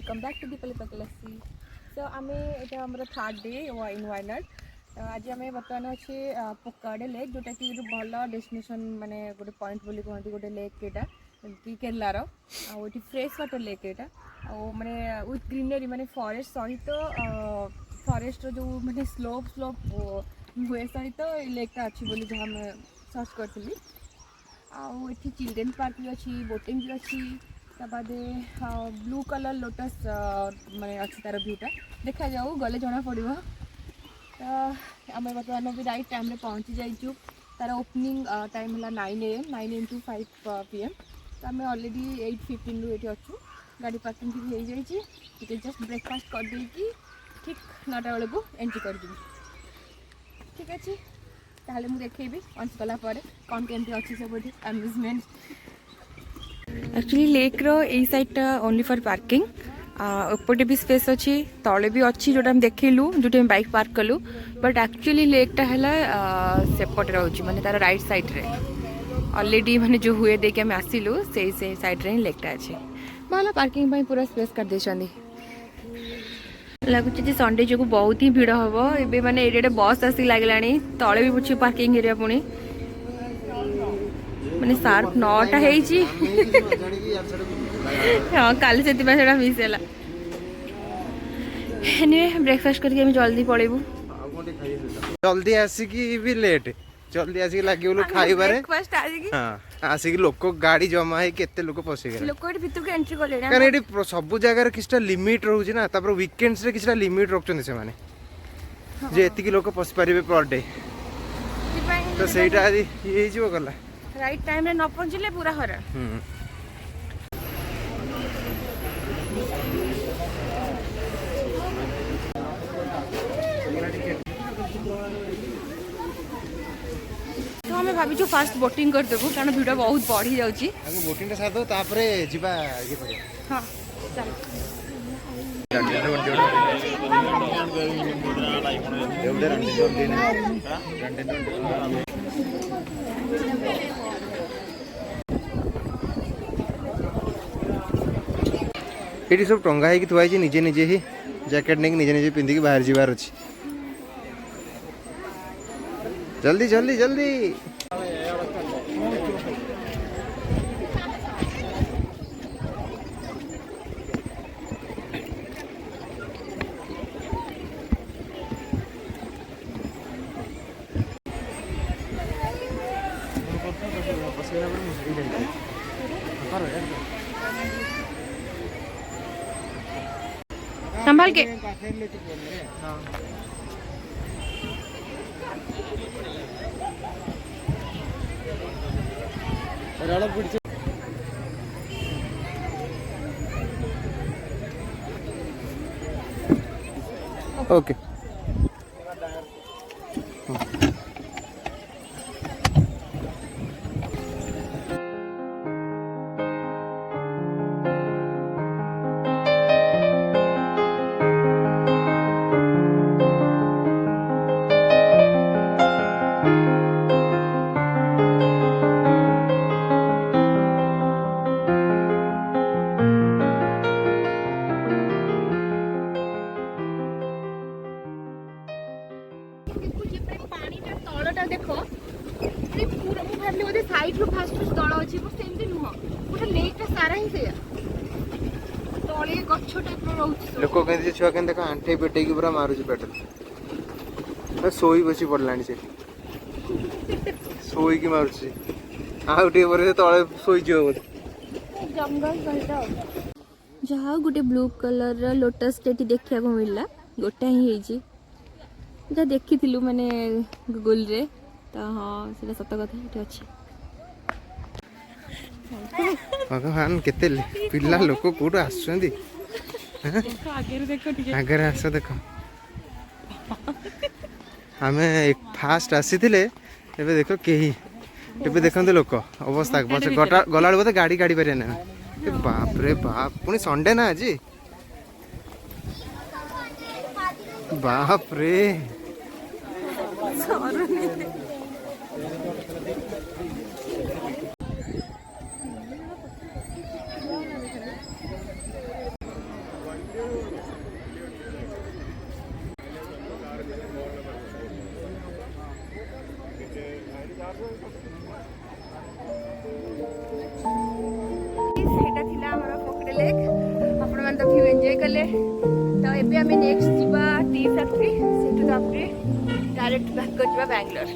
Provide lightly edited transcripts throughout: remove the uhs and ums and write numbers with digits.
Welcome back to Deepali पकलसी। So आम ये आम थर्ड डे इन वायनाड। आज आम बर्तमान अच्छे पोकाडे लेक जोटा कि भल डेस्टिनेशन माने गोटे पॉइंट बोली कहते गोटे लेक यहाँ कि केरलार ये फ्रेश वाटर लेक यहाँ माने विथ ग्रीनरी माने फॉरेस्ट सहित फॉरेस्ट जो माने स्लोप स्लोप हुए सहित लेकटा अच्छी बोली जहाँ सर्च करी आठी चिल्ड्रेन पार्क भी अच्छी बोटिंग भी अच्छी बाद ब्लू कलर लोटस माने अच्छी तार भ्यूटा देखा जाऊ गले जना पड़ो। तो आम बर्तमान भी राइट टाइम रे पहुँची जाइचु। तार ओपनिंग टाइम है 9 AM 9 AM to 5 PM। तो आम ऑलरेडी 8:15 रु ये अच्छु गाड़ी पार्किंग भी हो जाइए जस्ट ब्रेकफास्ट कर देकी ठीक 9टा बेले को एंट्री कर दी। ठीक अच्छे ताहले मु देखेबी अंश कला पर कौन केमती अच्छी सब अम्यूजमेंट। एक्चुअली लेक रो ए साइडटा ओनली फॉर पार्किंग एपटे भी स्पेस अच्छी तले भी अच्छी जोटा हम देखलु जो बाइक पार्क कलु बट एक्चुअली लेकटा है सेपटे रोचे माने तार राइट साइड रे ऑलरेडी माने जो हुए देके हम आसिलु से साइड रे लेकटा अच्छे भला पार्किंग पाई पूरा स्पेस कर देछंदी। लगुच संडे जो बहुत ही भिड़ हम ए मैंने एरिया बस आसिक लगे तले भी पूछे पार्किंग एरिया पुणी मैंने सार्प 9टा हाँ काली से मिस है एनीवे ब्रेकफास्ट करके जल्दी पड़ेबू जल्दी आसिकी भी लेट जल्दी आसिक लगे खाइबारे हां आसिक लोक गाड़ी जमा है केते लोक पसी गले लोक एटी भितर के एंट्री करले ना कारण एटी सब जगह रे किछटा लिमिट रहउची ना तापर वीकेंड्स रे किछटा लिमिट रखचन से माने जे एतिकी लोक पसी परिबे पर डे तो सेटा ये जीव गला राइट टाइम रे न पहुंचले पूरा हरा। तो हमें भाभी जो फास्ट बोटिंग कर देबो कारण भिड़ बहुत बढ़ी जाउची आगे बोटिंग के साथ तापरे जिबा ये पड़े हां चल ये सब टंगा है कि थुआई निजे निजे ही जैकेट नहीं निजे निजे पिंधिकी बाहर जीवार अच्छी जल्दी जल्दी जल्दी संभाल के ओके देखो पूरा मु भाबली ओदे साइड रो फास्ट तळ अछि पर सेमती नुह पूरा लेकटा सारा ही सेया तळे गच्छ टाइप रो रहउछि लोक केंदी छुआ केंदी देखो आंठे पेटे की पूरा मारुछि पेट तो सोई बसी पड़लानी से सोई की मारुछि आउटे परे तळे सोई जियो बोले जंगल सहिता जहा गुटे ब्लू कलर रो लोटस टेटी देखिया को मिलला गोटा ही हेजी जा देखी माने गूगल रे तो हाँ सीधा सत कथा ये अच्छे भगवान केते पिला लोक कोड आछंदी आगे आस देख आम फास्ट आसीथिले एबे देखो केही एबे देखंते लोक अवस्था पछे गला बोते गाड़ी गाड़ी पारे ना बाप रे बाप पुनी संडे ना आज बाप रे ସେଇଟା ଥିଲା ଆମର ପୋକଡେ ଲେକ୍। ଆପଣମାନେ ତ ଭିଉ ଏନ୍ଜୟ କଲେ। ତ ଏବେ ଆମେ ନେକ୍ସଟ ଯିବା ଟି ଫ୍ୟାକ୍ଟ୍ରି, ସେଠୁ ତାପରେ ଡାଇରେକ୍ଟ ବ୍ୟାକ୍ ଯିବା ବାଙ୍ଗାଲୋର।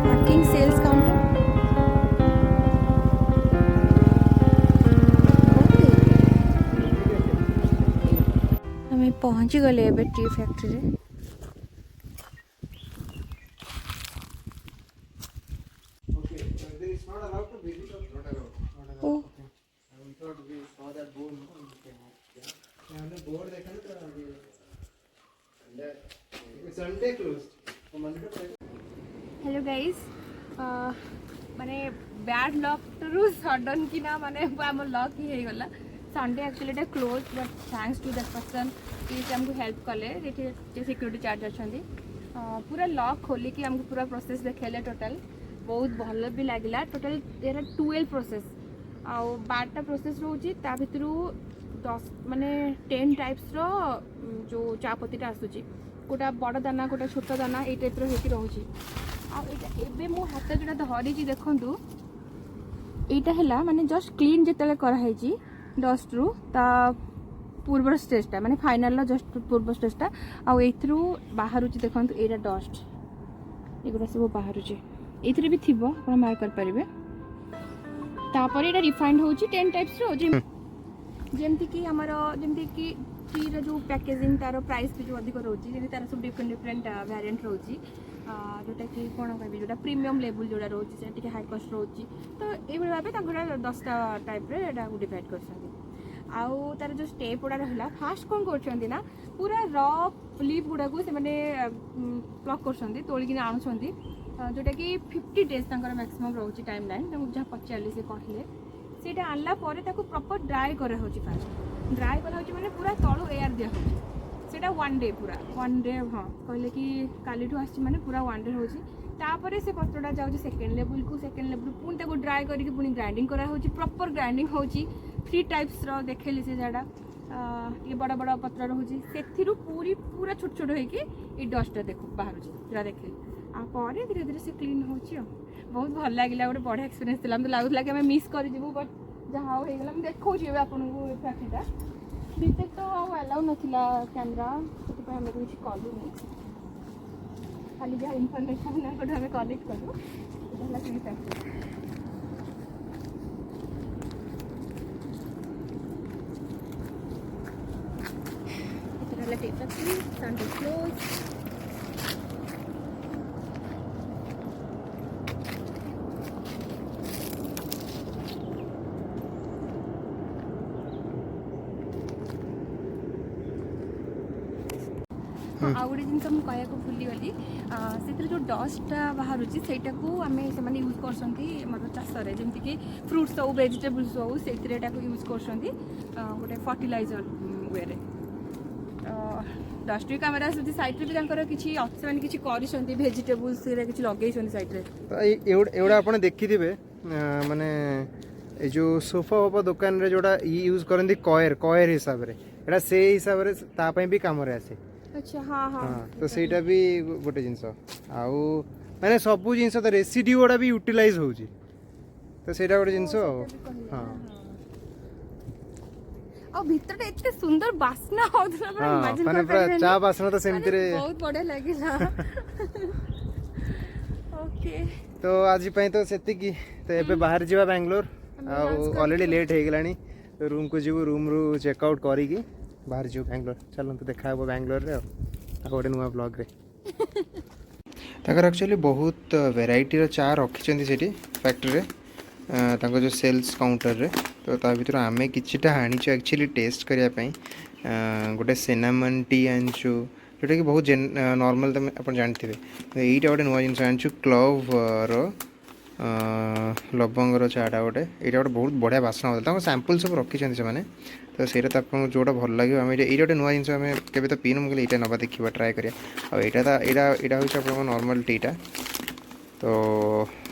Parking sales counter. ଆମେ ପହଞ୍ଚିଗଲେ ଏବେ ଟି ଫ୍ୟାକ୍ଟ୍ରିରେ। ଓ हेलो गाइस, माने बैड लक रु सडन कि ना माने आम लक ही हो गला। संडे एक्चुअली एटा close, but thanks to that person कि से हमको हेल्प कले। ये सिक्योरिटी चार्ज अच्छी पूरा लक खोली कि हमको पूरा प्रोसेस देखेले। टोटल बहुत भल भी लगिला। टोटल यार 12 प्रोसेस आउ 12टा प्रोसेस रोची। ता भितरु 10 माने 10 टाइप्स रो जो चापत्तीटा आसुची, गोटा बड़ दाना गोटा छोट दाना ये टाइप होती रोची। आबे मो हाथ जोटा धरी देखु यहाँ है माने जस्ट क्लीन जिते कराई डस्ट रु ता पूर्व स्टेजटा माने फाइनल जस्ट पूर्व स्टेजटा आउ बाहर देखो यहाँ डस्ट एगुड़ा सब बाहर ये भी थी आप मार्क करेंगे। तापर ये रिफाइंड हो 10 टाइप्स रो जमती कि आमर जमती कि टीर जो पैकेजिंग तार प्राइस भी जो अधिक रोचे तार सब डिफरेंट डिफरेंट वेरिएंट रोची जोटा कि कौन कह जोटा प्रीमियम लेवल जोड़ा रोचे से हाई कस्ट रोची। तो ये भाव 10टा टाइप डिवाइड कर आउ तार जो स्टेप गुड़ा रहा फास्ट कौन कर ना पूरा र लीफ गुड़ा को से प्लक कर तोलिकी आणुंट जोटा कि 50 डेज मैक्सिमम रोचे टाइम लाइन जहाँ पचारे से कहले से आनला प्रॉपर ड्राई करा फास्ट ड्राई करा माने पूरा तलू एयर दिया सेटा 1 डे पूरा 1 डे हाँ कहले कि काली आसी माने पूरा 1 डे होची। तापर से पत्रटा जाऊँ सेकेंड लेवल को सेकेंड लेवल पुणी ताको ड्राई करके पुणी ग्राइंडिंग करा होची प्रॉपर ग्राइंडिंग होची 3 टाइप्स रो देखेली से जाडा ये बड़ा बड़ा पत्र रोची सेथिरु पूरी पूरा छोट छोट होई कि ई डस्टटा देखो बाहर पूरा देखेली आ परे धीरे धीरे से क्लीन होची। बहुत भल लगिला गोटे बढ़िया एक्सपीरियंस थिला। लगुला कि आम मिस कर जीवु बट जहाँ हो गला देखो आपको फैक्ट्रीटा भीतर तो अलाउ नाला कैमेरा से आम कुछ कलुनी खाली जहाँ इनफर्मेशन आम कलेक्ट कलु factory. Tea factory Sunday close. आउ गोटे जिन मुझे कहूँ भूलीगली से जो डस्टा बाहर से आम से यूज कर चाष जमीक फ्रुट्स हो वेजिटेबल्स हो से यूज कर गोटे फर्टिलाइजर वे डस्ट भी कैमेरा सैड्रे भी किसी किसी कर भेजिटेबल्स किसी लगे सैड्रे आप देखिथे माने जो सोफा वोफा दुकान रे जोड़ा यूज करती कयर कयर हिसाब से से हिसाब से भी काम आसे। अच्छा हाँ हाँ तो सेटा भी गोटे जिनस आउ माने सब जिनस तो रेसिड्यू गुड़ा भी यूटिलाइज होची तो सेटा गोटे जिनस हाँ और भीतर एते सुंदर बासना होतला पर इमेजिन माने पूरा चा बासना तो सेमति रे बहुत बढ़िया लागिला। ओके तो आज पई तो सेति की तो एबे बाहर जीवा बेंगलोर ऑलरेडी लेट हो गलानी तो रूम को जीवो रूम रू चेकआउट करी की बाहर जीव बेंगलोर चलो तो देखा हे बेंगलोर रे गोटे नुआ ब्लॉग रे ताकर एक्चुअली बहुत वेराइटी चा रखी से फैक्ट्री रे जो सेल्स काउंटर रे तो ता भीतर आमे किछिटा हानिचो एक्चुअली टेस्ट करिया पई गोटे सिनेमन टी आनचु जोटा कि बहुत नॉर्मल तो आप जानते हैं। तो यहीटा गोटे नुआ जिन आनचु क्लव रो लवंगर चाटा गोटे ये गोटे बहुत बढ़िया बास्ना होता है सैंपल सब रखी से तो सही आपको जोटा भल लगे आम ये गोटे नुआ जिन आम के तो पीनु मुझे यहाँ नवा देखा ट्राए करा यहाँ हूँ नॉर्मल टीटा तो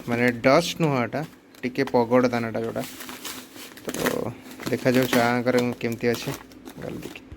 माने डस्ट नुहटा टिके पगड़ दानाटा जोटा तो देखा जाऊ चा केमती अच्छे गल देखी